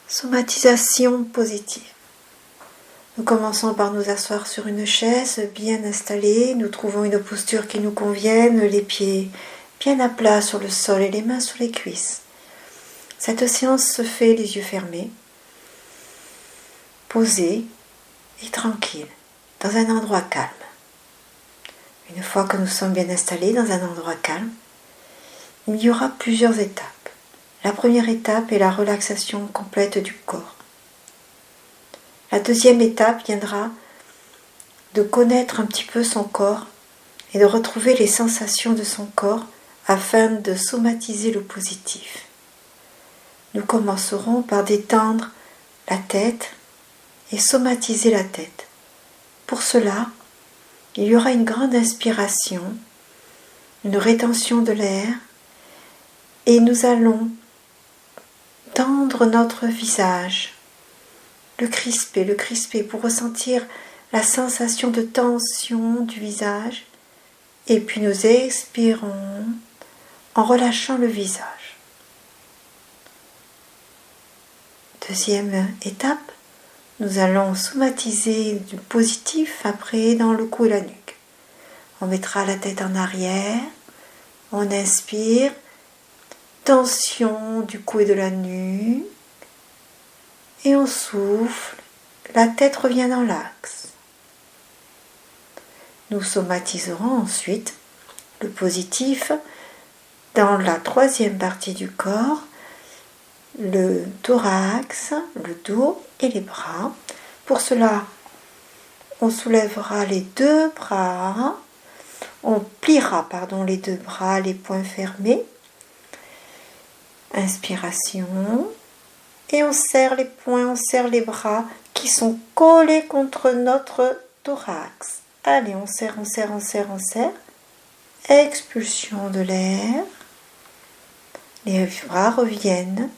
Somatisation positive. Nous commençons par nous asseoir sur une chaise bien installée. Nous trouvons une posture qui nous convienne, les pieds bien à plat sur le sol et les mains sous les cuisses. Cette séance se fait les yeux fermés, posés et tranquilles, dans un endroit calme. Une fois que nous sommes bien installés dans un endroit calme, il y aura plusieurs étapes. La première étape est la relaxation complète du corps. La deuxième étape viendra de connaître un petit peu son corps et de retrouver les sensations de son corps afin de somatiser le positif. Nous commencerons par détendre la tête et somatiser la tête. Pour cela, il y aura une grande inspiration, une rétention de l'air et nous allons tendre notre visage, le crisper pour ressentir la sensation de tension du visage et puis nous expirons en relâchant le visage. Deuxième étape, nous allons somatiser du positif après dans le cou et la nuque. On mettra la tête en arrière, on inspire, tension du cou et de la nuque, et on souffle, la tête revient dans l'axe. Nous somatiserons ensuite le positif dans la troisième partie du corps, le thorax, le dos et les bras. Pour cela, on soulèvera les deux bras, on pliera les deux bras, les poings fermés. Inspiration. Et on serre les poings, on serre les bras qui sont collés contre notre thorax. Allez, on serre. Expulsion de l'air. Les bras reviennent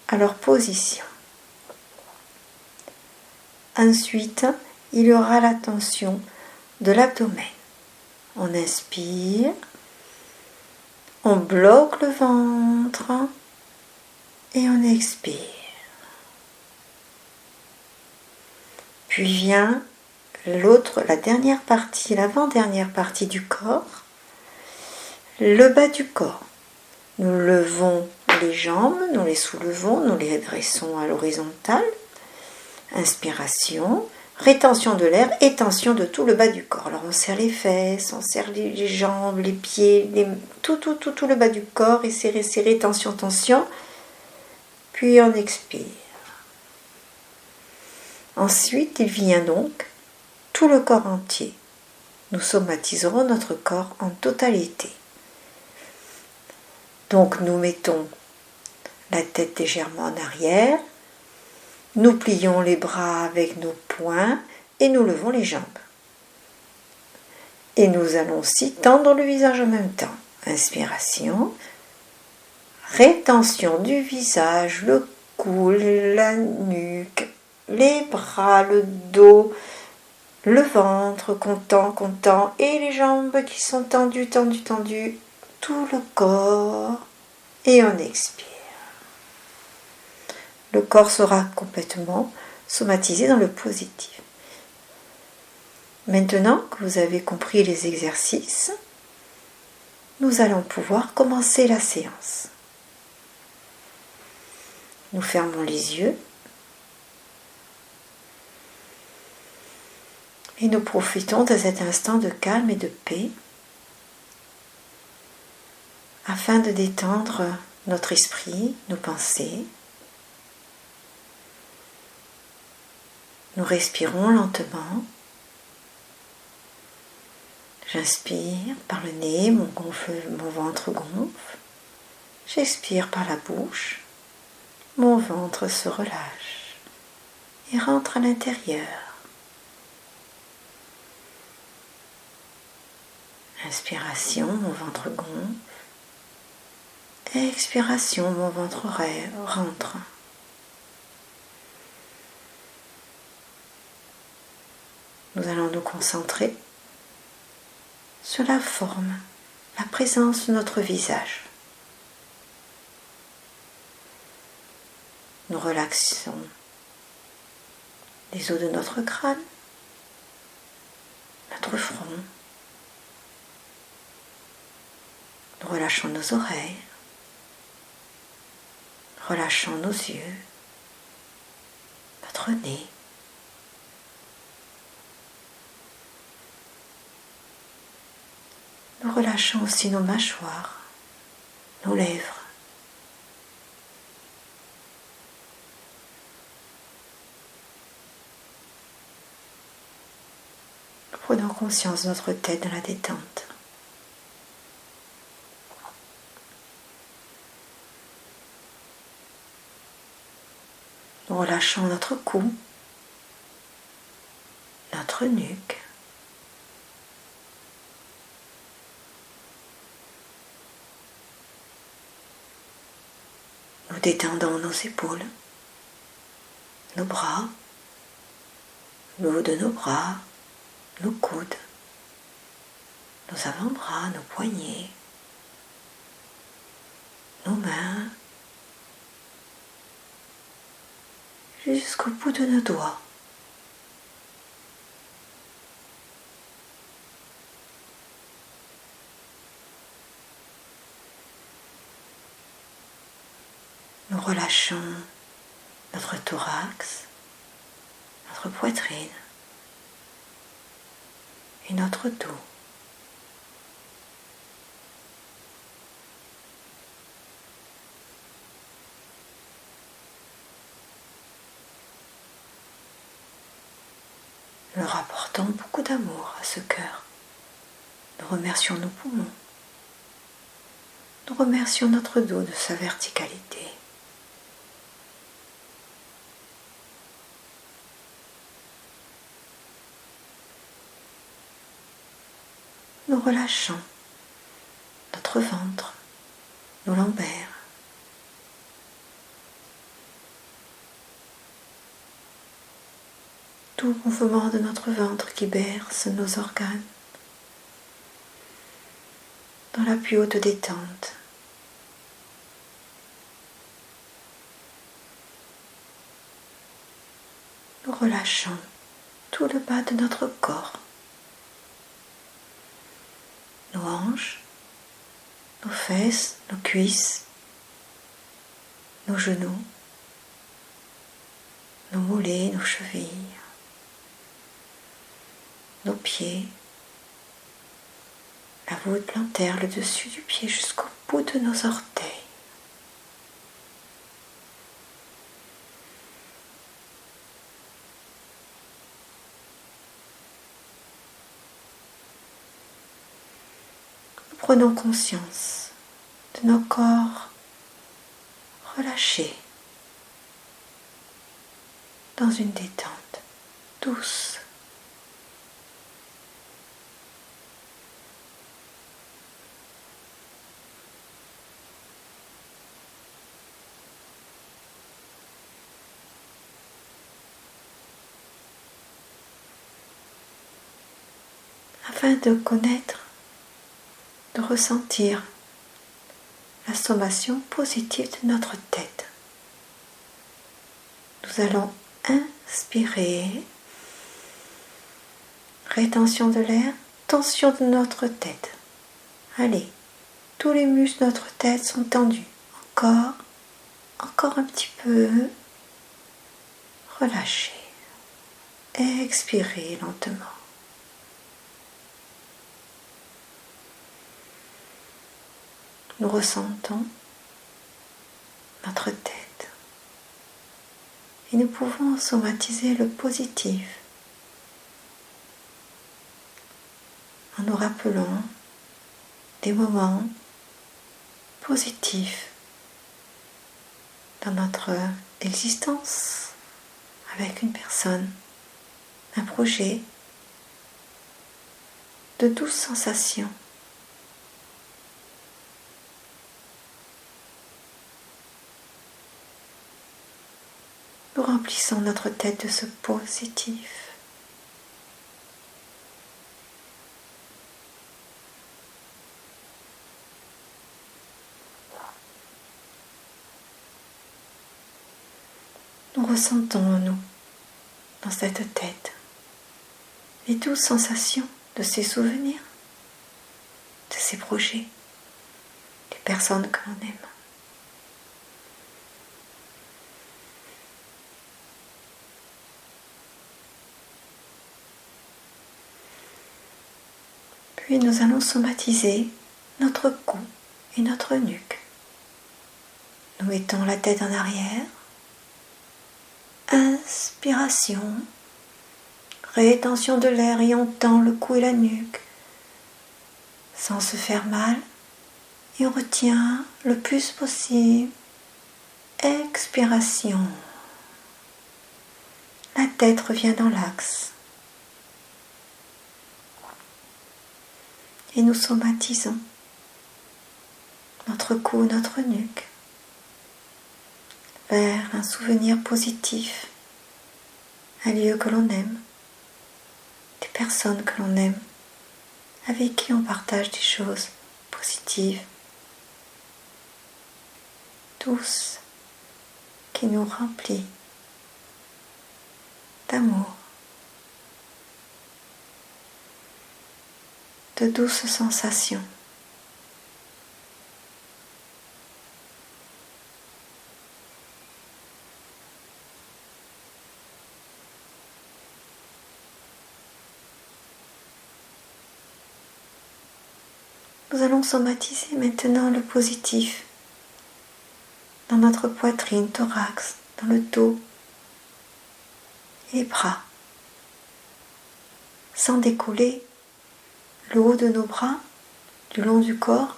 à leur position. Ensuite, il y aura la tension de l'abdomen. On inspire, on bloque le ventre et on expire. Puis vient la dernière partie, l'avant-dernière partie du corps, le bas du corps. Nous levons les jambes, nous les soulevons, nous les dressons à l'horizontale. Inspiration, rétention de l'air et tension de tout le bas du corps. Alors on serre les fesses, on serre les jambes, les pieds, tout le bas du corps et serrer, tension. Puis on expire. Ensuite, il vient donc tout le corps entier. Nous somatiserons notre corps en totalité. Donc nous mettons la tête légèrement en arrière, nous plions les bras avec nos poings et nous levons les jambes. Et nous allons aussi tendre le visage en même temps. Inspiration, rétention du visage, le cou, la nuque, les bras, le dos, le ventre, comptant, et les jambes qui sont tendues, tout le corps, et on expire. Le corps sera complètement somatisé dans le positif. Maintenant que vous avez compris les exercices, nous allons pouvoir commencer la séance. Nous fermons les yeux et nous profitons de cet instant de calme et de paix afin de détendre notre esprit, nos pensées. Nous respirons lentement. J'inspire par le nez, mon ventre gonfle. J'expire par la bouche. Mon ventre se relâche et rentre à l'intérieur. Inspiration, mon ventre gonfle. Expiration, mon ventre rentre. Nous allons nous concentrer sur la forme, la présence de notre visage. Nous relaxons les os de notre crâne, notre front. Nous relâchons nos oreilles, relâchons nos yeux, notre nez. Nous relâchons aussi nos mâchoires, nos lèvres. Nous prenons conscience de notre tête dans la détente. Nous relâchons notre cou, notre nuque. Nous détendons nos épaules, nos bras, le haut de nos bras, nos coudes, nos avant-bras, nos poignets, nos mains, jusqu'au bout de nos doigts. Nous relâchons notre thorax, notre poitrine et notre dos. Nous rapportons beaucoup d'amour à ce cœur. Nous remercions nos poumons. Nous remercions notre dos de sa verticalité. Nous relâchons notre ventre, nos lombaires. Tout mouvement de notre ventre qui berce nos organes dans la plus haute détente. Nous relâchons tout le bas de notre corps, nos hanches, nos fesses, nos cuisses, nos genoux, nos mollets, nos chevilles, nos pieds, la voûte plantaire, le dessus du pied jusqu'au bout de nos orteils. Nous prenons conscience de nos corps relâchés dans une détente douce. Afin de connaître, de ressentir la sommation positive de notre tête, nous allons inspirer, rétention de l'air, tension de notre tête. Allez, tous les muscles de notre tête sont tendus. Encore un petit peu. Relâchez. Expirez lentement. Nous ressentons notre tête et nous pouvons somatiser le positif en nous rappelant des moments positifs dans notre existence avec une personne, un projet, de douces sensations. Nous remplissons notre tête de ce positif. nous ressentons, nous, dans cette tête, les douces sensations de ces souvenirs, de ces projets, des personnes que l'on aime. Puis nous allons somatiser notre cou et notre nuque. Nous mettons la tête en arrière. Inspiration. Rétention de l'air et on tend le cou et la nuque sans se faire mal. Et on retient le plus possible. Expiration. La tête revient dans l'axe. Et nous somatisons notre cou, notre nuque vers un souvenir positif, un lieu que l'on aime, des personnes que l'on aime, avec qui on partage des choses positives, douces, qui nous remplissent d'amour, de douces sensations. Nous allons somatiser maintenant le positif dans notre poitrine, thorax, dans le dos et les bras. Sans décoller le haut de nos bras, du long du corps,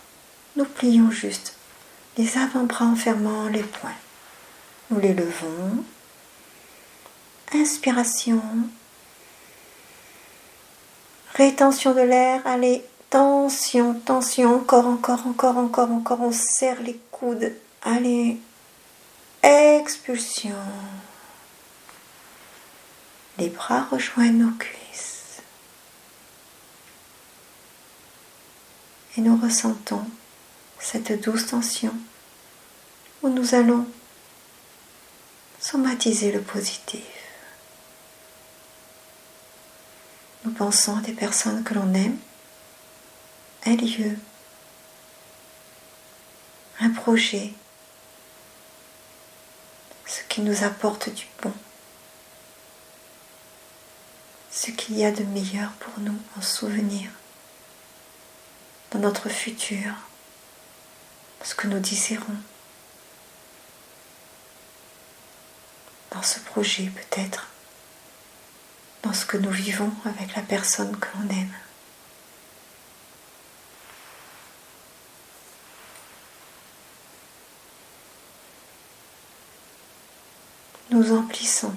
nous plions juste les avant-bras en fermant les poings. Nous les levons. Inspiration. Rétention de l'air. Allez, tension, tension. Encore. On serre les coudes. Allez. Expulsion. Les bras rejoignent nos cuisses. Et nous ressentons cette douce tension où nous allons somatiser le positif. Nous pensons à des personnes que l'on aime, un lieu, un projet, ce qui nous apporte du bon, ce qu'il y a de meilleur pour nous en souvenir, dans notre futur, ce que nous désirons, dans ce projet peut-être, dans ce que nous vivons avec la personne que l'on aime. Nous emplissons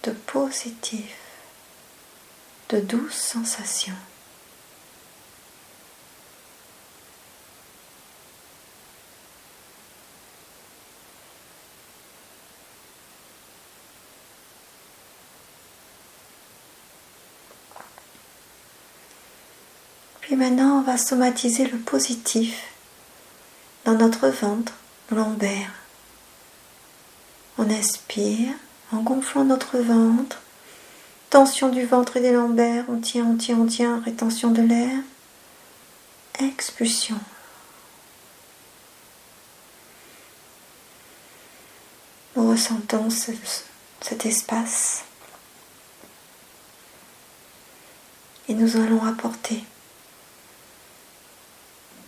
de positif, de douces sensations. Puis maintenant, on va somatiser le positif dans notre ventre lombaire. On inspire en gonflant notre ventre. Tension du ventre et des lombaires. On tient. Rétention de l'air. Expulsion. Nous ressentons cet espace. Et nous allons apporter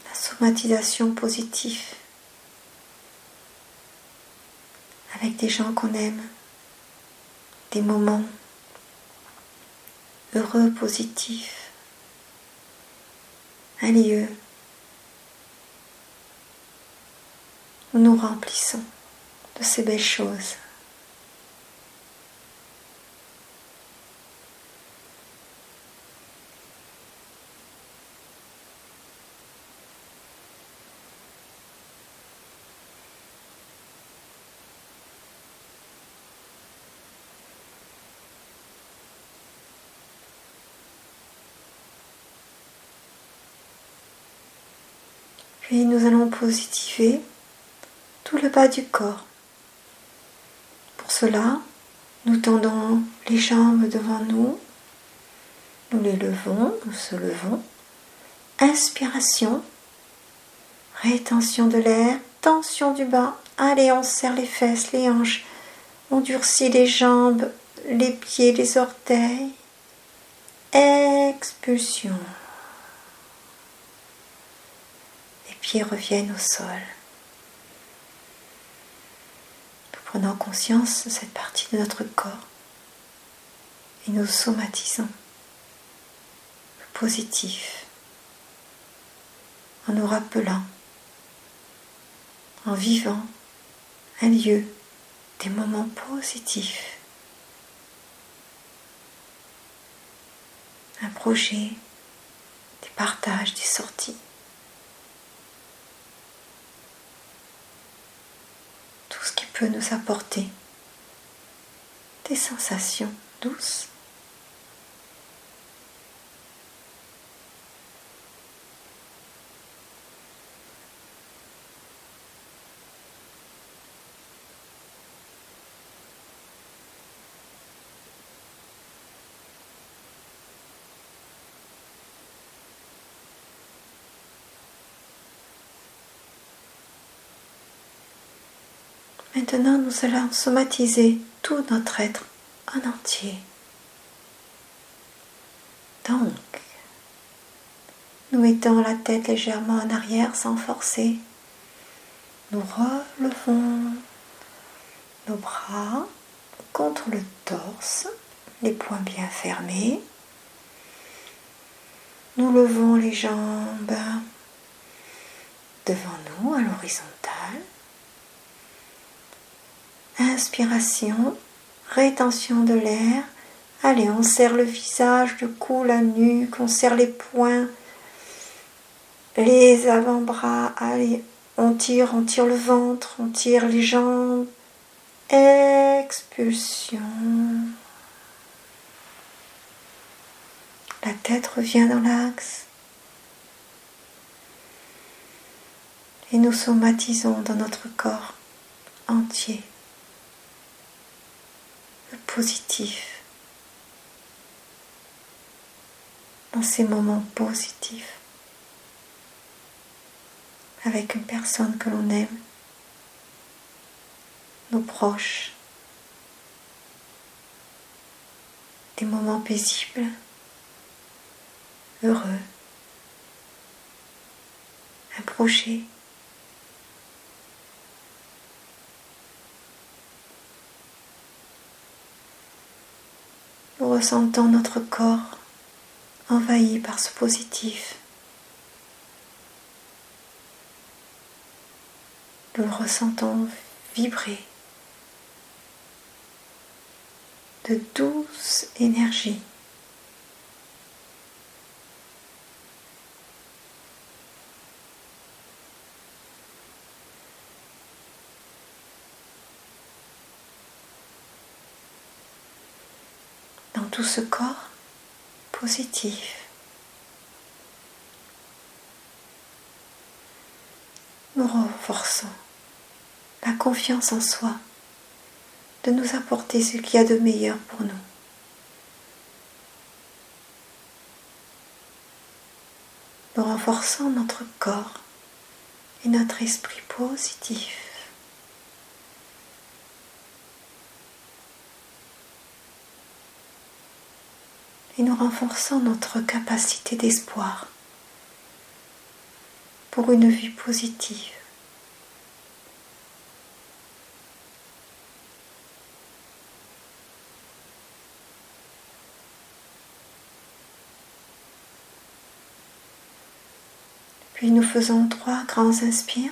la somatisation positive avec des gens qu'on aime, des moments heureux, positifs, un lieu où nous remplissons de ces belles choses. Puis nous allons positiver tout le bas du corps. Pour cela, nous tendons les jambes devant nous, nous les levons, nous se levons. Inspiration, rétention de l'air, tension du bas. Allez, on serre les fesses, les hanches, on durcit les jambes, les pieds, les orteils. Expulsion. Les pieds reviennent au sol. Nous prenons conscience de cette partie de notre corps et nous somatisons le positif en nous rappelant, en vivant un lieu, des moments positifs, un projet, des partages, des sorties. Tout ce qui peut nous apporter des sensations douces. Maintenant, nous allons somatiser tout notre être en entier. Donc, nous mettons la tête légèrement en arrière sans forcer. Nous relevons nos bras contre le torse, les poings bien fermés. Nous levons les jambes devant nous à l'horizontale. Inspiration, rétention de l'air. Allez, on serre le visage, le cou, la nuque, on serre les poings, les avant-bras. Allez, on tire le ventre, on tire les jambes. Expulsion. La tête revient dans l'axe. Et nous somatisons dans notre corps entier le positif. Dans ces moments positifs, avec une personne que l'on aime, nos proches, des moments paisibles, heureux, un projet. Nous ressentons notre corps envahi par ce positif. Nous le ressentons vibrer de douce énergie. Dans tout ce corps positif, nous renforçons la confiance en soi, de nous apporter ce qu'il y a de meilleur pour nous. Nous renforçons notre corps et notre esprit positif. Et nous renforçons notre capacité d'espoir pour une vie positive. Puis nous faisons 3 grands inspires.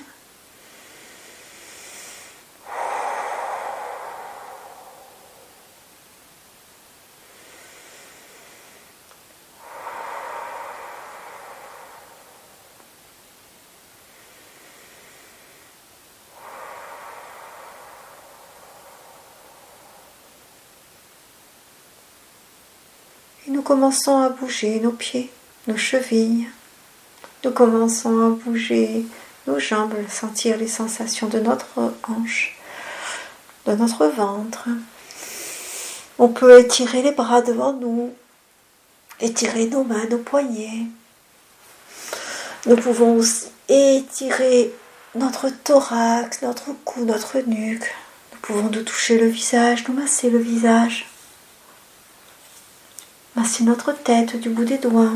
Et nous commençons à bouger nos pieds, nos chevilles. Nous commençons à bouger nos jambes, sentir les sensations de notre hanche. de notre ventre. On peut étirer les bras devant nous, étirer nos mains, nos poignets. Nous pouvons aussi étirer notre thorax, notre cou, notre nuque. Nous pouvons nous toucher le visage, nous masser le visage. Masser notre tête du bout des doigts.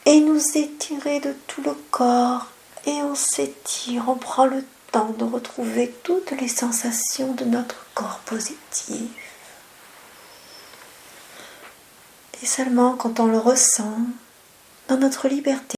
Et nous étirer de tout le corps. Et on s'étire, on prend le temps de retrouver toutes les sensations de notre corps positif. Et seulement quand on le ressent, dans notre liberté,